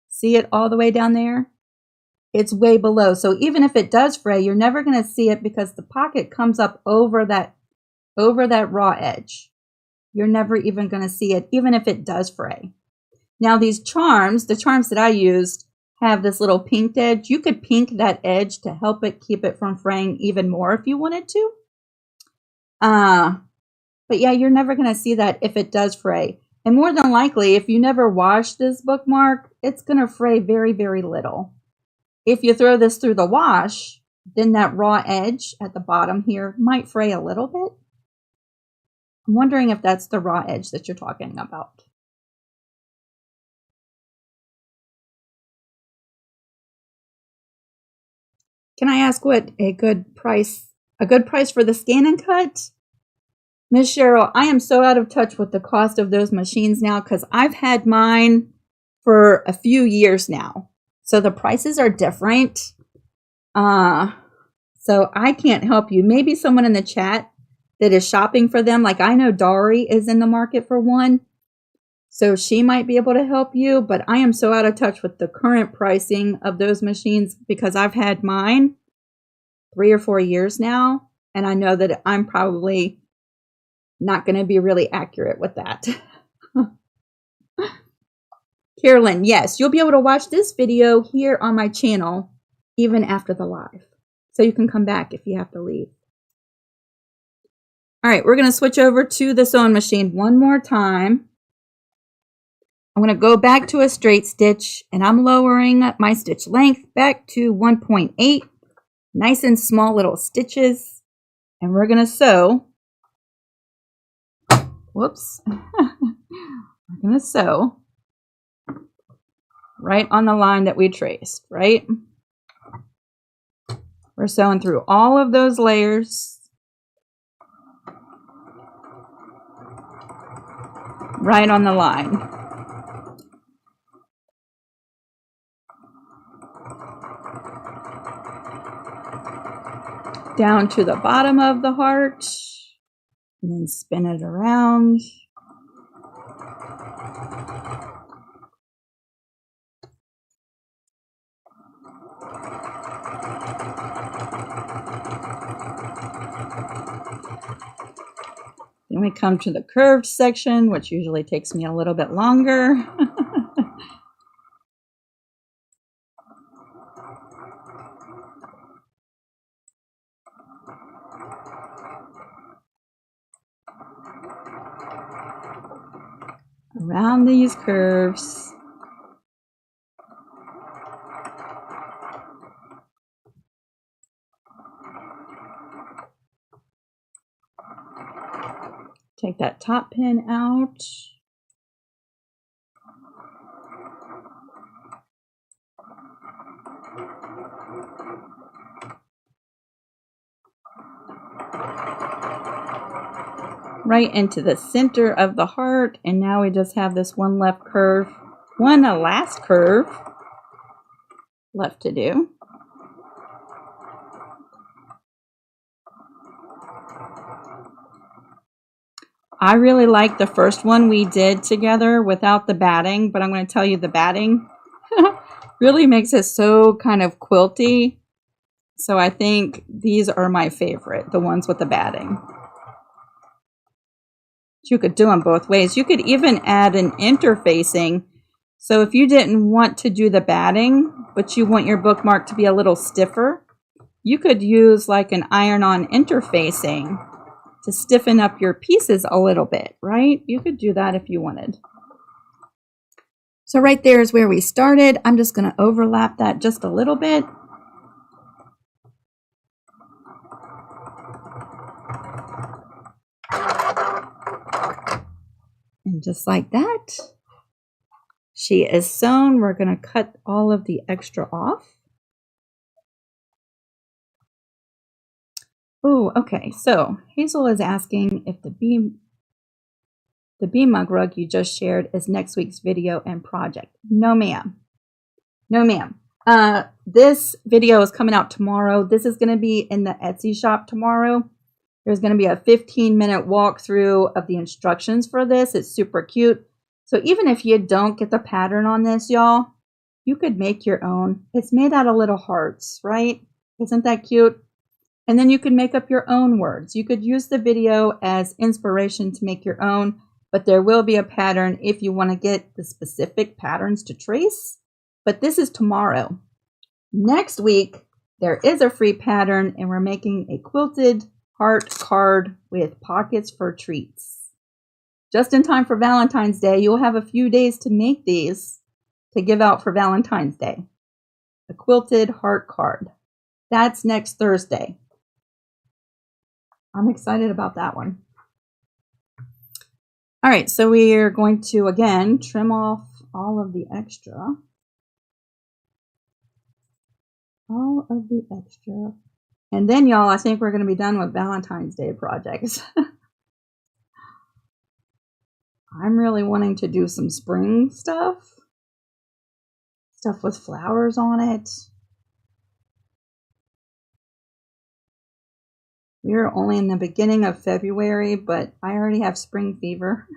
See it all the way down there? It's way below. So even if it does fray, you're never going to see it because the pocket comes up over that raw edge. You're never even going to see it, even if it does fray. Now these charms, the charms that I used, have this little pinked edge. You could pink that edge to help it keep it from fraying even more if you wanted to. But yeah, you're never going to see that if it does fray. And more than likely, if you never wash this bookmark, it's going to fray very, very little. If you throw this through the wash, then that raw edge at the bottom here might fray a little bit. I'm wondering if that's the raw edge that you're talking about. Can I ask what a good price for the scan and cut? Miss Cheryl, I am so out of touch with the cost of those machines now because I've had mine for a few years now. So the prices are different. So I can't help you. Maybe someone in the chat that is shopping for them. Like I know Dari is in the market for one. So she might be able to help you, but I am so out of touch with the current pricing of those machines because I've had mine 3 or 4 years now, and I know that I'm probably not going to be really accurate with that. Carolyn, yes, you'll be able to watch this video here on my channel even after the live. So you can come back if you have to leave. All right, we're going to switch over to the sewing machine one more time. I'm going to go back to a straight stitch, and I'm lowering my stitch length back to 1.8. Nice and small little stitches. And we're going to sew. Whoops. We're going to sew right on the line that we traced, right? We're sewing through all of those layers. Right on the line. Down to the bottom of the heart, and then spin it around. Then we come to the curved section, which usually takes me a little bit longer. Around these curves. Take that top pin out. Right into the center of the heart, and now we just have this one left curve, last curve left to do. I really like the first one we did together without the batting, but I'm going to tell you the batting really makes it so kind of quilty. So I think these are my favorite, the ones with the batting. You could do them both ways. You could even add an interfacing. So if you didn't want to do the batting, but you want your bookmark to be a little stiffer, you could use like an iron-on interfacing to stiffen up your pieces a little bit, right? You could do that if you wanted. So right there is where we started. I'm just going to overlap that just a little bit. And just like that, she is sewn. We're going to cut all of the extra off. Oh, okay. So Hazel is asking if the bee mug rug you just shared is next week's video and project. No, ma'am. No, ma'am. This video is coming out tomorrow. This is going to be in the Etsy shop tomorrow. There's going to be a 15-minute walkthrough of the instructions for this. It's super cute. So even if you don't get the pattern on this, y'all, you could make your own. It's made out of little hearts, right? Isn't that cute? And then you could make up your own words. You could use the video as inspiration to make your own, but there will be a pattern if you want to get the specific patterns to trace. But this is tomorrow. Next week, there is a free pattern, and we're making a quilted heart card with pockets for treats. Just in time for Valentine's Day. You'll have a few days to make these to give out for Valentine's Day. A quilted heart card. That's next Thursday. I'm excited about that one. All right, so we are going to, again, trim off all of the extra. All of the extra. And then, y'all, I think we're going to be done with Valentine's Day projects. I'm really wanting to do some spring stuff. Stuff with flowers on it. We're only in the beginning of February, but I already have spring fever.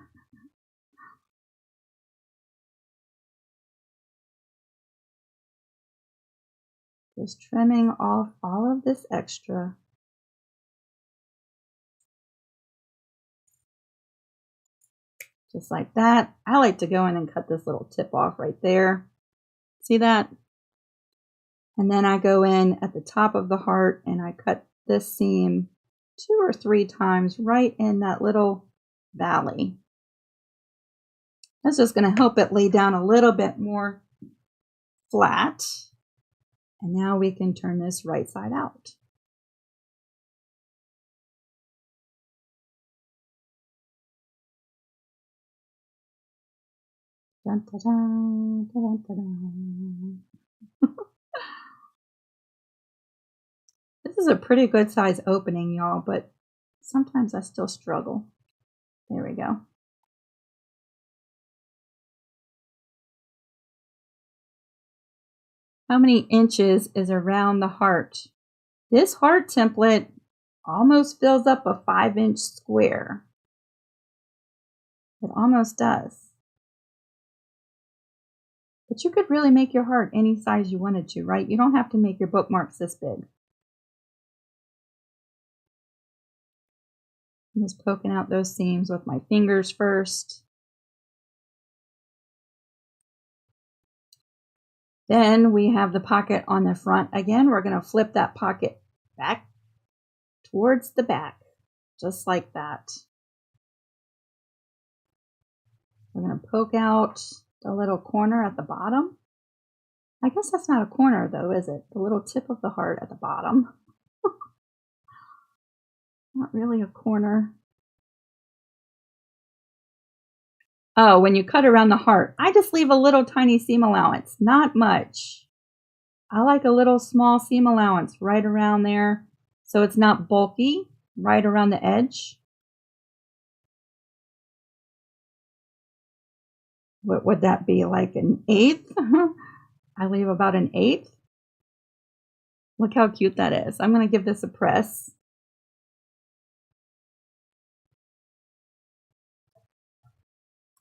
Just trimming off all of this extra. Just like that. I like to go in and cut this little tip off right there. See that? And then I go in at the top of the heart and I cut this seam 2 or 3 times right in that little valley. That's just going to help it lay down a little bit more flat. And now we can turn this right side out. Dun, dun, dun, dun, dun, dun. This is a pretty good size opening, y'all, but sometimes I still struggle. There we go. How many inches is around the heart? This heart template almost fills up a 5-inch square. It almost does. But you could really make your heart any size you wanted to, right? You don't have to make your bookmarks this big. I'm just poking out those seams with my fingers first. Then we have the pocket on the front. Again, we're going to flip that pocket back towards the back, just like that. We're going to poke out the little corner at the bottom. I guess that's not a corner though, is it? The little tip of the heart at the bottom. Not really a corner. Oh, when you cut around the heart, I just leave a little tiny seam allowance, not much. I like a little small seam allowance right around there so it's not bulky, right around the edge. What would that be, like an 1/8? I leave about an 1/8. Look how cute that is. I'm going to give this a press.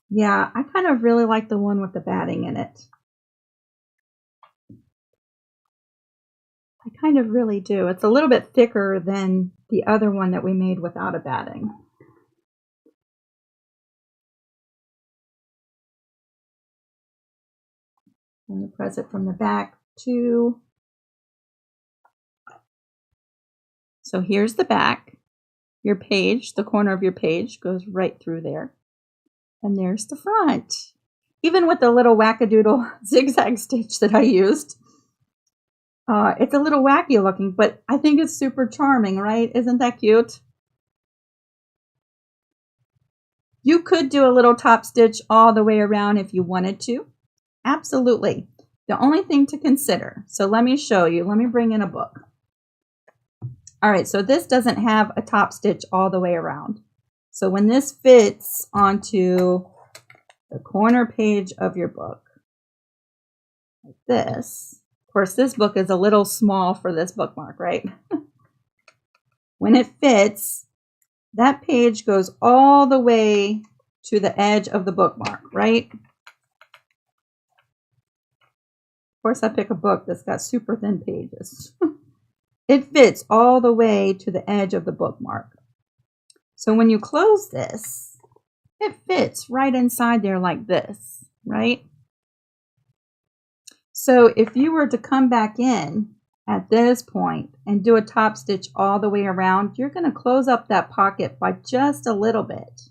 Yeah, I kind of really like the one with the batting in it. I kind of really do. It's a little bit thicker than the other one that we made without a batting. I'm going to press it from the back too. So here's the back. Your page, the corner of your page goes right through there. And there's the front. Even with the little wackadoodle zigzag stitch that I used, it's a little wacky looking, but I think it's super charming, right? Isn't that cute? You could do a little top stitch all the way around if you wanted to. Absolutely. The only thing to consider, so let me show you. Let me bring in a book. All right, so this doesn't have a top stitch all the way around. So when this fits onto the corner page of your book, like this, of course, this book is a little small for this bookmark, right? When it fits, that page goes all the way to the edge of the bookmark, right? Of course, I pick a book that's got super thin pages. It fits all the way to the edge of the bookmark. So when you close this, it fits right inside there like this, right? So if you were to come back in at this point and do a top stitch all the way around, you're going to close up that pocket by just a little bit,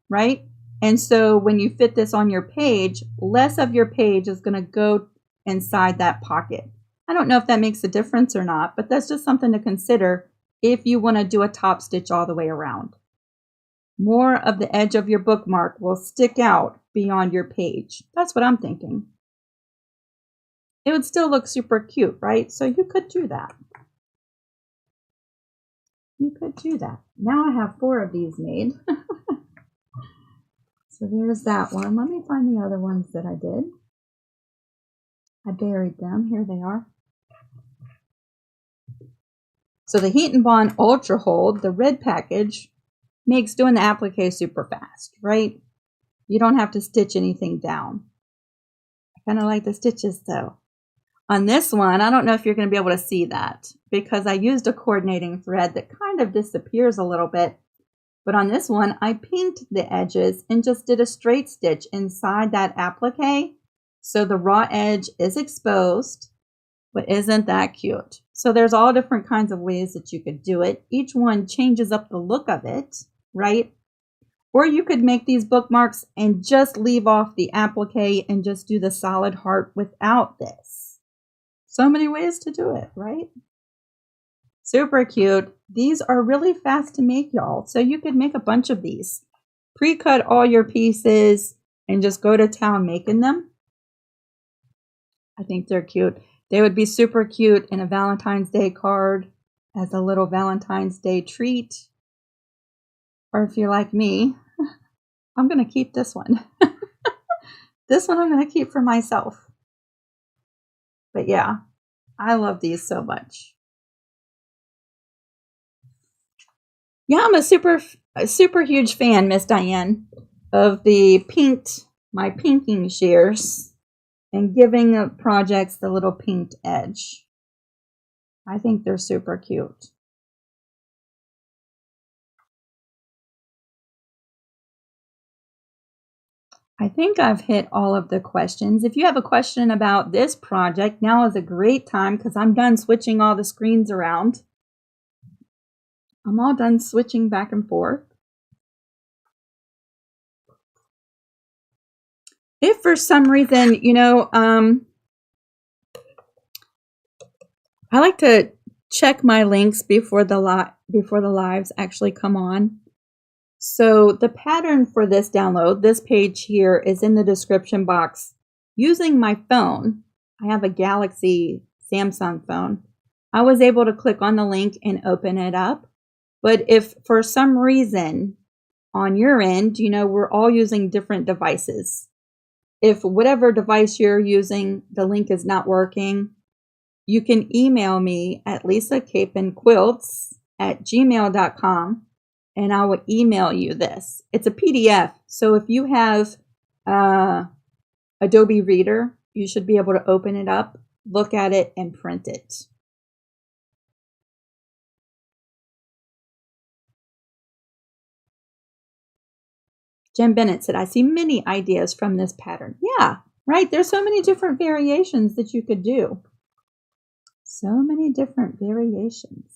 right? And so when you fit this on your page, less of your page is going to go inside that pocket. I don't know if that makes a difference or not, but that's just something to consider if you want to do a top stitch all the way around. More of the edge of your bookmark will stick out beyond your page. That's what I'm thinking. It would still look super cute, right? So you could do that. You could do that. Now I have 4 of these made. So there's that one. Let me find the other ones that I did. I buried them. Here they are. So the Heat and Bond Ultra Hold, the red package, makes doing the applique super fast, right? You don't have to stitch anything down. I kind of like the stitches though. On this one, I don't know if you're going to be able to see that because I used a coordinating thread that kind of disappears a little bit. But on this one, I pinked the edges and just did a straight stitch inside that applique. So the raw edge is exposed, but isn't that cute? So there's all different kinds of ways that you could do it. Each one changes up the look of it, right? Or you could make these bookmarks and just leave off the applique and just do the solid heart without this. So many ways to do it, right? Super cute. These are really fast to make, y'all. So you could make a bunch of these. Pre-cut all your pieces and just go to town making them. I think they're cute. They would be super cute in a Valentine's Day card as a little Valentine's Day treat. Or if you're like me, I'm going to keep this one. This one I'm going to keep for myself. But yeah, I love these so much. Yeah, I'm a super huge fan, Miss Diane, of the my pinking shears and giving projects the little pinked edge. I think they're super cute. I think I've hit all of the questions. If you have a question about this project, now is a great time because I'm done switching all the screens around. I'm all done switching back and forth. If for some reason, you know, I like to check my links before the lives actually come on. So the pattern for this download, this page here, is in the description box. Using my phone, I have a Galaxy Samsung phone. I was able to click on the link and open it up. But if for some reason on your end, you know, we're all using different devices. If whatever device you're using, the link is not working, you can email me at lisacapenquilts@gmail.com. and I will email you this. It's a PDF, so if you have Adobe Reader, you should be able to open it up, look at it, and print it. Jen Bennett said, I see many ideas from this pattern. Yeah, right. There's so many different variations that you could do. So many different variations.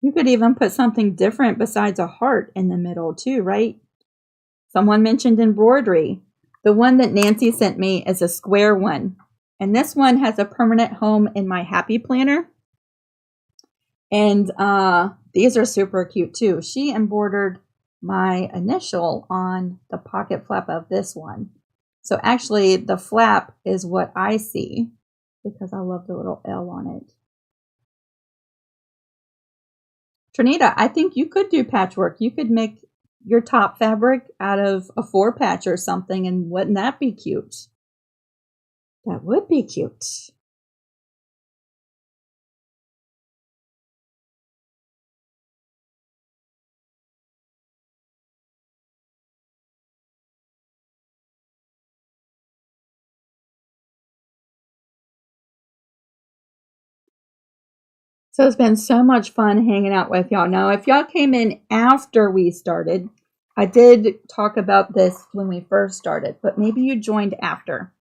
You could even put something different besides a heart in the middle too, right? Someone mentioned embroidery. The one that Nancy sent me is a square one. And this one has a permanent home in my Happy Planner. And these are super cute too. She embroidered my initial on the pocket flap of this one. So actually the flap is what I see because I love the little L on it. Trinita, I think you could do patchwork. You could make your top fabric out of a 4-patch or something, and wouldn't that be cute? That would be cute. So it's been so much fun hanging out with y'all. Now, if y'all came in after we started, I did talk about this when we first started, but maybe you joined after.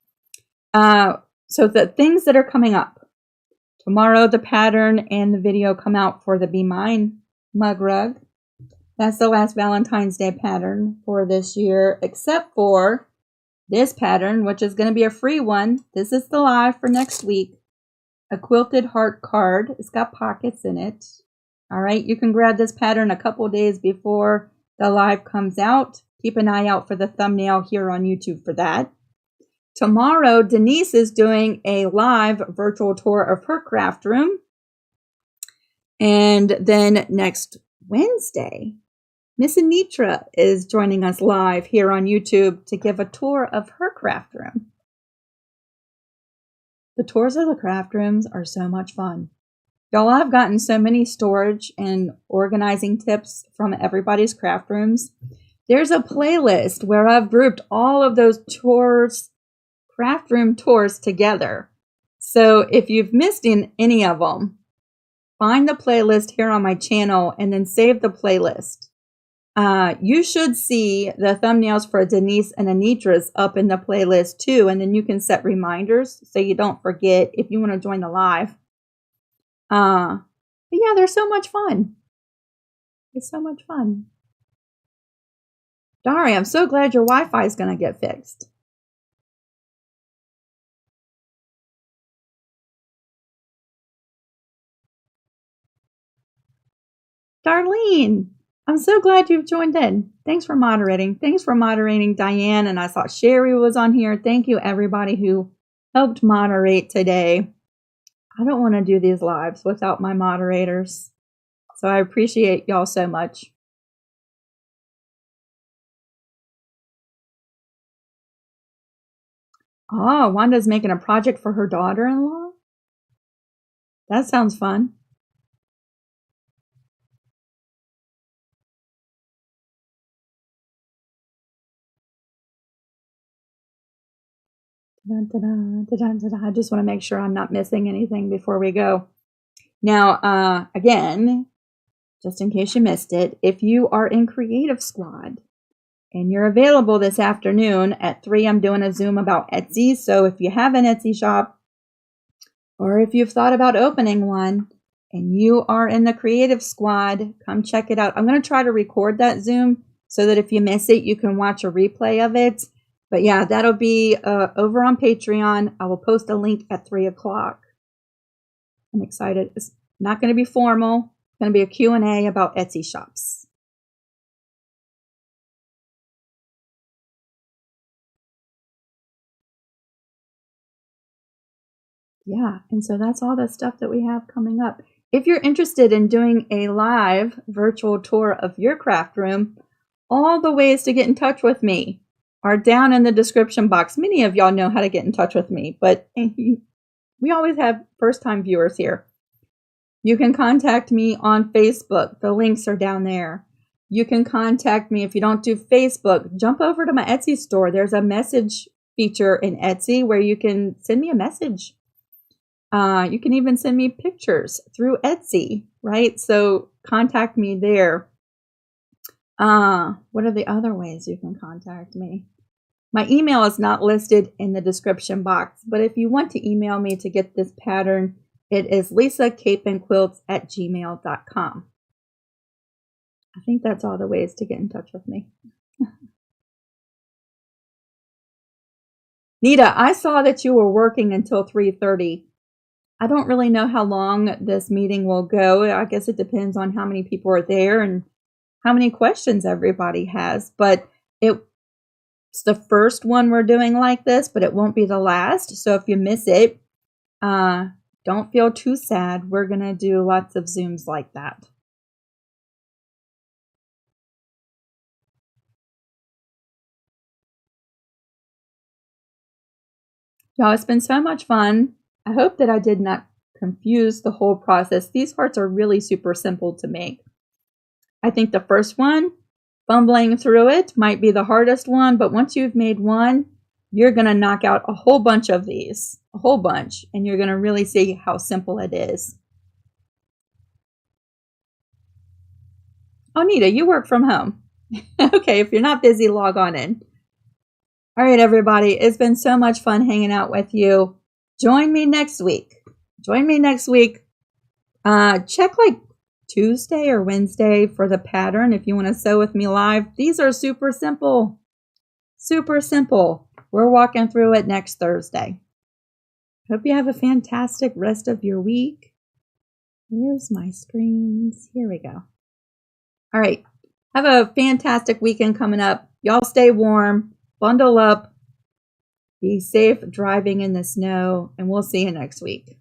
So the things that are coming up. Tomorrow, the pattern and the video come out for the Be Mine mug rug. That's the last Valentine's Day pattern for this year, except for this pattern, which is going to be a free one. This is the live for next week. A quilted heart card. It's got pockets in it. All right, you can grab this pattern a couple days before the live comes out. Keep an eye out for the thumbnail here on YouTube for that. Tomorrow, Denise is doing a live virtual tour of her craft room. And then next Wednesday, Miss Anitra is joining us live here on YouTube to give a tour of her craft room. The tours of the craft rooms are so much fun. Y'all, I've gotten so many storage and organizing tips from everybody's craft rooms. There's a playlist where I've grouped all of those tours, craft room tours together. So if you've missed any of them, find the playlist here on my channel and then save the playlist. You should see the thumbnails for Denise and Anitra's up in the playlist too, and then you can set reminders so you don't forget if you want to join the live. But yeah, they're so much fun. It's so much fun. Dari, I'm so glad your Wi-Fi is going to get fixed. Darlene, I'm so glad you've joined in. Thanks for moderating. Thanks for moderating, Diane. And I saw Sherry was on here. Thank you, everybody who helped moderate today. I don't want to do these lives without my moderators. So I appreciate y'all so much. Oh, Wanda's making a project for her daughter-in-law? That sounds fun. I just want to make sure I'm not missing anything before we go. Now, again, just in case you missed it, if you are in Creative Squad and you're available this afternoon at 3, I'm doing a Zoom about Etsy. So if you have an Etsy shop or if you've thought about opening one and you are in the Creative Squad, come check it out. I'm going to try to record that Zoom so that if you miss it, you can watch a replay of it. But yeah, that'll be over on Patreon. I will post a link at 3 o'clock. I'm excited. It's not going to be formal. It's going to be a Q&A about Etsy shops. Yeah, and so that's all the stuff that we have coming up. If you're interested in doing a live virtual tour of your craft room, all the ways to get in touch with me are down in the description box. Many of y'all know how to get in touch with me, but we always have first-time viewers here. You can contact me on Facebook. The links are down there. You can contact me if you don't do Facebook. Jump over to my Etsy store. There's a message feature in Etsy where you can send me a message. You can even send me pictures through Etsy, right? So contact me there. What are the other ways you can contact me? My email is not listed in the description box, but if you want to email me to get this pattern, it is lisacapenquilts@gmail.com. I think that's all the ways to get in touch with me. Nita, I saw that you were working until 3:30. I don't really know how long this meeting will go. I guess it depends on how many people are there and how many questions everybody has, but it's the first one we're doing like this, but it won't be the last. So if you miss it, don't feel too sad. We're going to do lots of Zooms like that. Y'all, it's been so much fun. I hope that I did not confuse the whole process. These hearts are really super simple to make. I think the first one, fumbling through it, might be the hardest one, but once you've made one, you're going to knock out a whole bunch of these, a whole bunch, and you're going to really see how simple it is. Oh, Nita, you work from home. Okay, if you're not busy, log on in. All right, everybody, it's been so much fun hanging out with you. Join me next week. Join me next week. Check like Tuesday or Wednesday for the pattern if you want to sew with me live. These are super simple. Super simple. We're walking through it next Thursday. Hope you have a fantastic rest of your week. Where's my screens? Here we go. All right. Have a fantastic weekend coming up. Y'all stay warm. Bundle up. Be safe driving in the snow. And we'll see you next week.